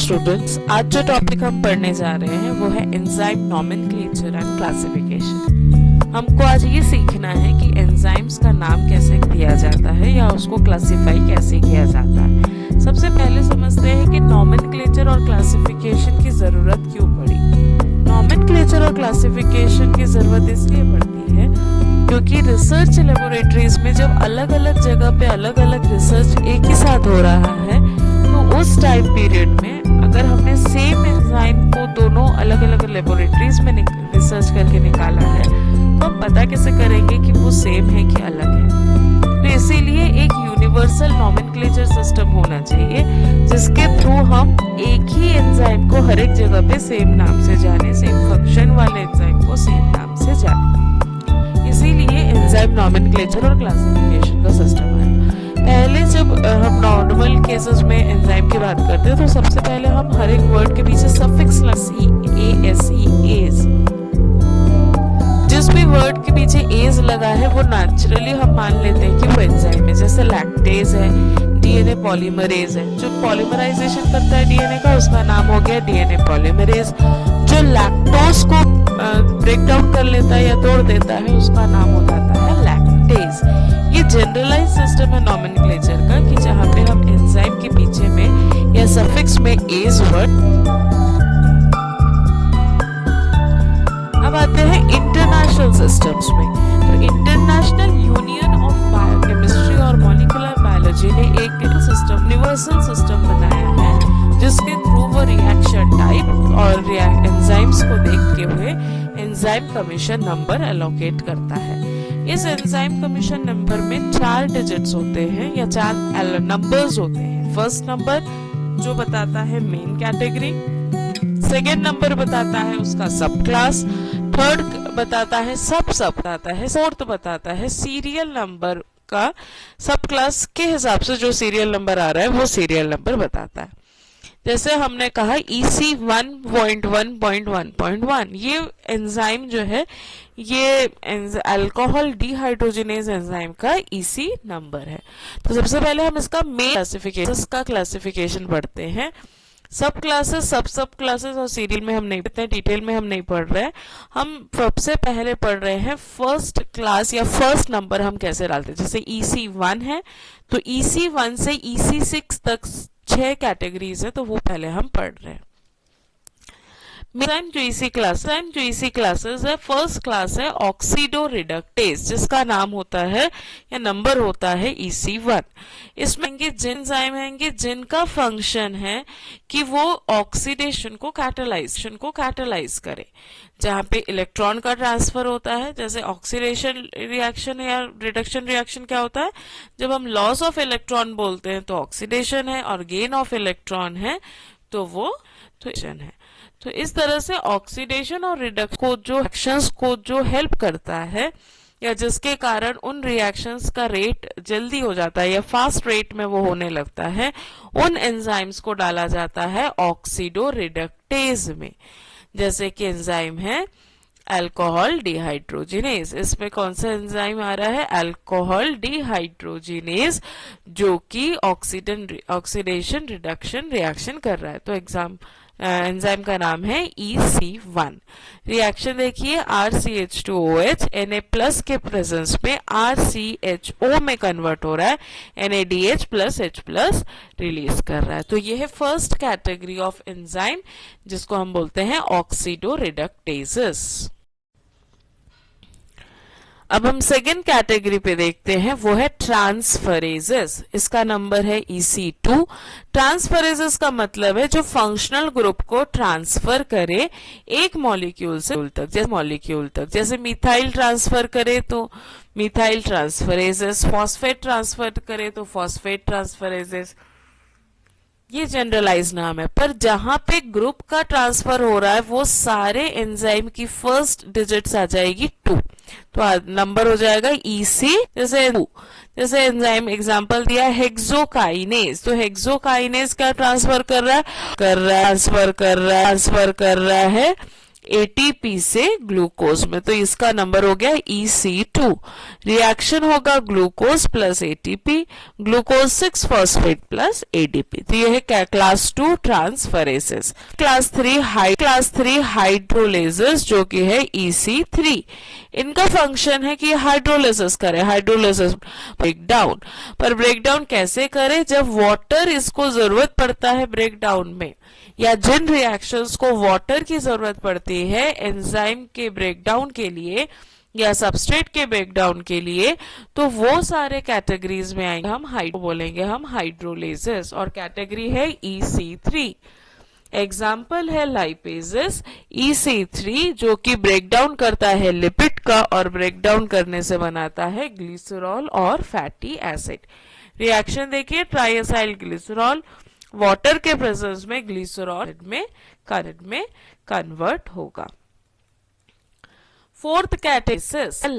Students, आज जो topic हम पढ़ने जा रहे हैं वो है एंजाइम नॉमेनक्लेचर एंड क्लासिफिकेशन। हमको आज ये सीखना है कि एंजाइम्स का नाम कैसे दिया जाता है या उसको क्लासिफाई कैसे किया जाता है। सबसे पहले समझते हैं कि नॉमेनक्लेचर और क्लासिफिकेशन की जरूरत क्यों पड़ी। नॉमेनक्लेचर और क्लासिफिकेशन की जरूरत इसलिए पड़ती है क्योंकि रिसर्च लेबोरेटरीज में जब अलग अलग जगह पे अलग अलग रिसर्च एक ही साथ हो रहा है तो उस टाइम पीरियड में अगर हमने सेम एंजाइम को दोनों अलग अलग लेबोरेटरीज में रिसर्च करके निकाला है तो हम पता कैसे करेंगे कि वो सेम है कि अलग है। तो इसीलिए एक यूनिवर्सल नॉमेनक्लेचर सिस्टम होना चाहिए जिसके थ्रू हम एक ही एंजाइम को हर एक जगह पे सेम नाम से जाने, सेम फंक्शन वाले एंजाइम को सेम नाम से जाने। इसीलिए एंजाइम नॉमेनक्लेचर और क्लासिफिकेशन का सिस्टम है। पहले जब हम नॉर्मल केसेस में एंजाइम की बात करते हैं तो सबसे पहले हम हर एक वर्ड के पीछे सफिक्स एज, जिस भी वर्ड के पीछे एज लगा है वो नेचुरली हम मान लेते हैं कि वो एंजाइम है। जैसे लैक्टेज है, डीएनए पॉलीमरेज है, जो पॉलीमराइजेशन करता है डीएनए का उसका नाम हो गया डीएनए पॉलीमरेज। जो लैक्टोज को ब्रेक डाउन कर लेता है या तोड़ देता है उसका नाम हो जाता है लैक्टेज। ये जनरलाइज सिस्टम है नॉमेनक्लेचर का कि जहाँ पे हम एंजाइम के पीछे में या सफिक्स में एज वर्ड। अब आते हैं इंटरनेशनल सिस्टम्स में। तो इंटरनेशनल यूनियन ऑफ बायोकेमिस्ट्री और मॉलिक्यूलर बायोलॉजी ने एक सिस्टम, यूनिवर्सल सिस्टम बनाया है जिसके थ्रू वो रिएक्शन टाइप और एंजाइम्स को देखते हुए एंजाइम कमीशन नंबर एलोकेट करता है। इस एंजाइम कमीशन नंबर में 4 डिजिट्स होते हैं या 4 नंबर्स होते हैं। फर्स्ट नंबर जो बताता है मेन कैटेगरी, सेकेंड नंबर बताता है उसका सब क्लास, थर्ड बताता है सब बताता है, फोर्थ बताता है सीरियल नंबर का सब क्लास के हिसाब से जो सीरियल नंबर आ रहा है वो सीरियल नंबर बताता है। जैसे हमने कहा EC 1.1.1.1 ये एंजाइम जो है ये अल्कोहल डिहाइड्रोजिनेज एंजाइम का EC नंबर है। तो सबसे पहले हम इसका मेन क्लासिफिकेशन पढ़ते हैं। सब क्लासेस, सब क्लासेस और सीरियल में हम नहीं पढ़ते हैं, डिटेल में हम नहीं पढ़ रहे हैं। हम सबसे पहले पढ़ रहे हैं फर्स्ट क्लास या फर्स्ट नंबर हम कैसे डालते हैं। जैसे EC 1 है तो EC 1 से EC 6 तक 6 कैटेगरीज है तो वो पहले हम पढ़ रहे हैं। जो EC क्लासेस है, फर्स्ट क्लास है ऑक्सीडो रिडक्टेज जिसका नाम होता है या नंबर होता है EC 1। इसमें एंजाइम हैंगे जिनका फंक्शन है कि वो ऑक्सीडेशन को कैटालाइज करे। जहाँ पे इलेक्ट्रॉन का ट्रांसफर होता है, जैसे ऑक्सीडेशन रिएक्शन या रिडक्शन रिएक्शन क्या होता है, जब हम लॉस ऑफ इलेक्ट्रॉन बोलते हैं तो ऑक्सीडेशन है और गेन ऑफ इलेक्ट्रॉन है तो वो है। तो इस तरह से ऑक्सीडेशन और रिएक्शंस को जो हेल्प करता है या जिसके कारण उन रिएक्शंस का रेट जल्दी हो जाता है या फास्ट रेट में वो होने लगता है, उन एंजाइम्स को डाला जाता है ऑक्सीडो रिडक्टेज में। जैसे कि एंजाइम है अल्कोहल डिहाइड्रोजिनेज। इसमें कौन सा एंजाइम आ रहा है, अल्कोहल डिहाइड्रोजिनेज, जो कि ऑक्सीडेशन रिडक्शन रिएक्शन कर रहा है। तो एंजाइम का नाम है EC 1। रिएक्शन देखिए RCH2OH Na+ के प्रेजेंस में RCHO में कन्वर्ट हो रहा है, NADH+H+ रिलीज कर रहा है। तो ये है फर्स्ट कैटेगरी ऑफ एंजाइम जिसको हम बोलते हैं ऑक्सीडो रिडक्टेजेस। अब हम सेकेंड कैटेगरी पे देखते हैं, वो है ट्रांसफरेजेस। इसका नंबर है EC 2। ट्रांसफरेजेस का मतलब है जो फंक्शनल ग्रुप को ट्रांसफर करे एक मॉलिक्यूल से मॉलिक्यूल तक। जैसे मिथाइल ट्रांसफर करे तो मिथाइल ट्रांसफरेजेस, फॉस्फेट ट्रांसफर करे तो फॉस्फेट ट्रांसफरेजेस। ये जनरलाइज नाम है, पर जहां पे ग्रुप का ट्रांसफर हो रहा है वो सारे एंजाइम की फर्स्ट डिजिट्स आ जाएगी 2, तो नंबर हो जाएगा EC जैसे एंजाइम एग्जांपल दिया हेक्सोकाइनेज। तो हेक्सोकाइनेज क्या ट्रांसफर कर रहा है एटीपी से ग्लूकोज में, तो इसका नंबर हो गया EC2। रिएक्शन होगा glucose plus ATP, glucose 6 phosphate plus ADP. तो यह है क्लास 2 ट्रांसफरेसेस। क्लास 3 हाइड्रोलेसेस जो कि है EC3। इनका फंक्शन है कि हाइड्रोलिसिस करें, हाइड्रोलिसिस ब्रेकडाउन। पर ब्रेकडाउन कैसे करें? जब वाटर इसको जरूरत पड़ता है ब्रेकडाउन में, या जिन रिएक्शंस को वाटर की जरूरत पड़ती है एंजाइम के ब्रेकडाउन के लिए या सबस्ट्रेट के ब्रेकडाउन के लिए, तो वो सारे कैटेगरीज में आएंगे, हम बोलेंगे हम हाइड्रोलेसेस, और कैटेगरी है EC3। एग्जाम्पल है लाइपेजेस। EC3 जो कि ब्रेकडाउन करता है लिपिड का और ब्रेकडाउन करने से बनाता है ग्लिसरॉल और फैटी एसिड। रिएक्शन देखिए, ट्राइएसाइल ग्लिसरॉल वाटर के प्रेजेंस में ग्लिसरॉल में कन्वर्ट होगा। फोर्थ कैटेगरी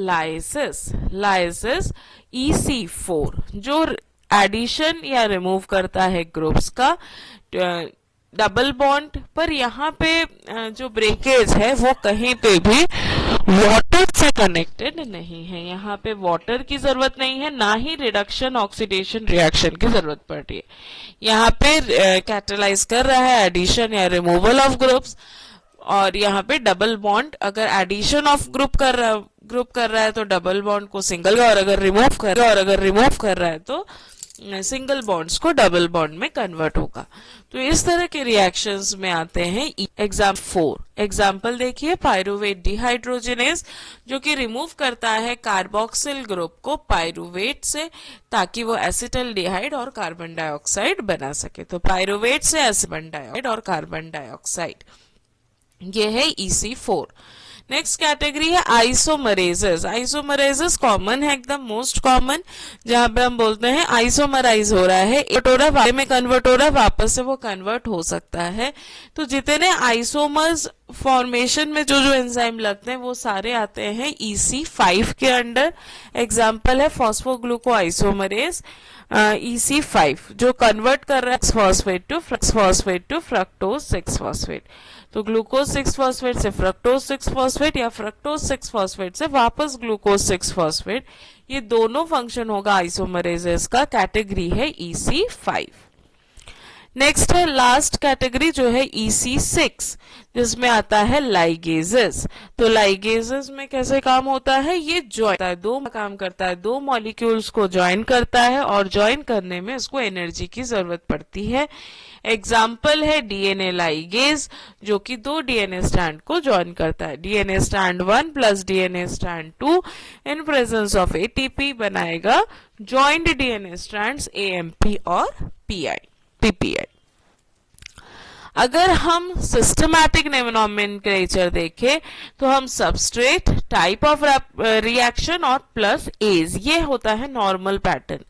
लाइसिस EC4 जो एडिशन या रिमूव करता है ग्रुप्स का डबल बॉन्ड पर। यहाँ पे जो ब्रेकेज है वो कहीं पे भी वाटर से कनेक्टेड नहीं है, यहाँ पे वाटर की जरूरत नहीं है, ना ही रिडक्शन ऑक्सीडेशन रिएक्शन की जरूरत पड़ रही है। यहाँ पे कैटेलाइज कर रहा है एडिशन या रिमूवल ऑफ ग्रुप्स, और यहाँ पे डबल बॉन्ड, अगर एडिशन ऑफ ग्रुप कर रहा है तो डबल बॉन्ड को सिंगल, और अगर रिमूव कर रहा है तो सिंगल बॉन्ड्स को डबल बॉन्ड में कन्वर्ट होगा। तो इस तरह के रिएक्शंस में आते हैं एग्जाम्पल देखिए, पायरुवेट डिहाइड्रोजिनेज जो कि रिमूव करता है कार्बोक्सिल ग्रुप को पायरुवेट से, ताकि वो एसिटल्डिहाइड और कार्बन डाइऑक्साइड बना सके। तो पायरुवेट से कार्बन डाइऑक्साइड और कार्बन डाइऑक्साइड, ये है EC4। नेक्स्ट कैटेगरी है आइसोमरेजेस। आइसोमरेजेस कॉमन है, एकदम मोस्ट कॉमन, जहां पे हम बोलते हैं आइसोमराइज हो रहा है, में कन्वर्ट हो रहा है, वापस से वो कन्वर्ट हो सकता है। तो जितने आइसोमर्स फॉर्मेशन में जो जो एंजाइम लगते हैं वो सारे आते हैं EC5 के अंडर। एग्जाम्पल है फॉस्फोग्लूको आइसोमरेज EC5 जो कन्वर्ट कर रहा है फॉस्फेट टू फ्रक्टोज 6 फॉस्फेट। तो ग्लूकोज 6 फॉस्फेट से फ्रक्टोज 6 फॉस्फेट या फ्रक्टोज 6 फॉस्फेट से वापस ग्लूकोज 6 फॉस्फेट, ये दोनों फंक्शन होगा आइसोमरेजेस का। कैटेगरी है EC5। नेक्स्ट है लास्ट कैटेगरी जो है EC6, जिसमें आता है लाइगेजेस। तो लाइगेजेस में कैसे काम होता है? ये काम करता है, दो मॉलिक्यूल्स को ज्वाइन करता है, और ज्वाइन करने में इसको एनर्जी की जरूरत पड़ती है। एग्जाम्पल है डीएनए लाइगेज जो कि दो डीएनए स्ट्रैंड को ज्वाइन करता है। DNA strand 1 plus DNA strand 2 in presence of ATP बनाएगा ज्वाइंट डीएनए स्ट्रैंड्स AMP और PPI। अगर हम सिस्टमैटिक नोमेनक्लेचर देखें तो हम सबस्ट्रेट, टाइप ऑफ रिएक्शन और प्लस एज, ये होता है नॉर्मल पैटर्न।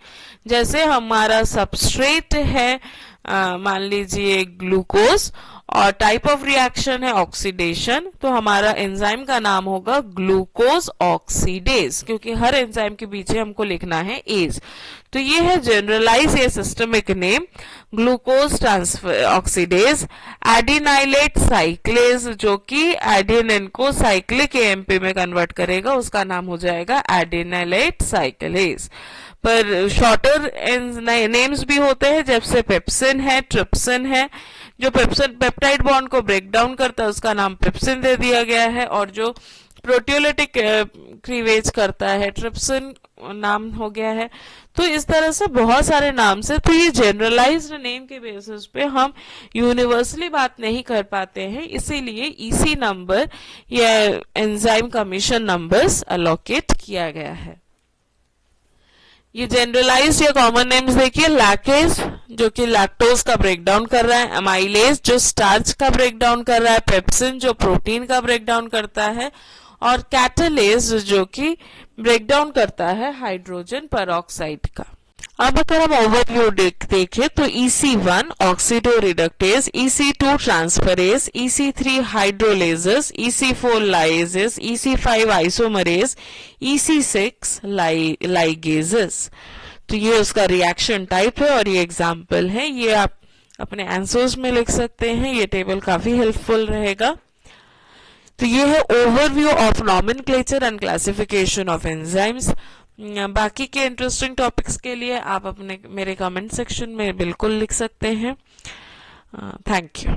जैसे हमारा सबस्ट्रेट है मान लीजिए ग्लूकोज, और टाइप ऑफ रिएक्शन है ऑक्सीडेशन, तो हमारा एंजाइम का नाम होगा ग्लूकोज ऑक्सीडेज, क्योंकि हर एंजाइम के पीछे हमको लिखना है एज। तो ये है जनरलाइज या systemic name glucose oxidase. Adenylate साइक्लेज जो कि एडिनिन को साइक्लिक AMP में कन्वर्ट करेगा, उसका नाम हो जाएगा एडिनाइलेट साइक्लेज। पर शॉर्टर नेम्स भी होते हैं, जैसे पेप्सिन है, ट्रिप्सिन है। जो पेप्टाइड बॉन्ड को ब्रेक डाउन करता है उसका नाम पेप्सिन दे दिया गया है, और जो प्रोटियोलिटिक क्लीवेज करता है ट्रिप्सिन नाम हो गया है। तो इस तरह से बहुत सारे नाम से, तो ये जनरलाइज्ड नेम के बेसिस पे हम यूनिवर्सली बात नहीं कर पाते हैं, इसीलिए EC नंबर या एंजाइम कमीशन नंबर्स अलोकेट किया गया है। ये जनरलाइज्ड या कॉमन नेम्स देखिए, लैकेज जो कि लैक्टोज का ब्रेकडाउन कर रहा है, अमाइलेज जो स्टार्च का ब्रेकडाउन कर रहा है, पेप्सिन जो प्रोटीन का ब्रेकडाउन करता है, और कैटालेज जो कि ब्रेकडाउन करता है हाइड्रोजन पेरोक्साइड का। अब अगर हम ओवरव्यू देखें तो EC1 oxido reductase, EC2 transferase, EC3 hydrolases, EC4 लाइजेस, EC5 isomerase, EC6 ligases. तो ये उसका रिएक्शन टाइप है और ये एग्जाम्पल है, ये आप अपने आंसर्स में लिख सकते हैं, ये टेबल काफी हेल्पफुल रहेगा। तो ये है overview of nomenclature and classification of enzymes. बाकी के इंटरेस्टिंग टॉपिक्स के लिए आप अपने मेरे कमेंट सेक्शन में बिल्कुल लिख सकते हैं। Thank you.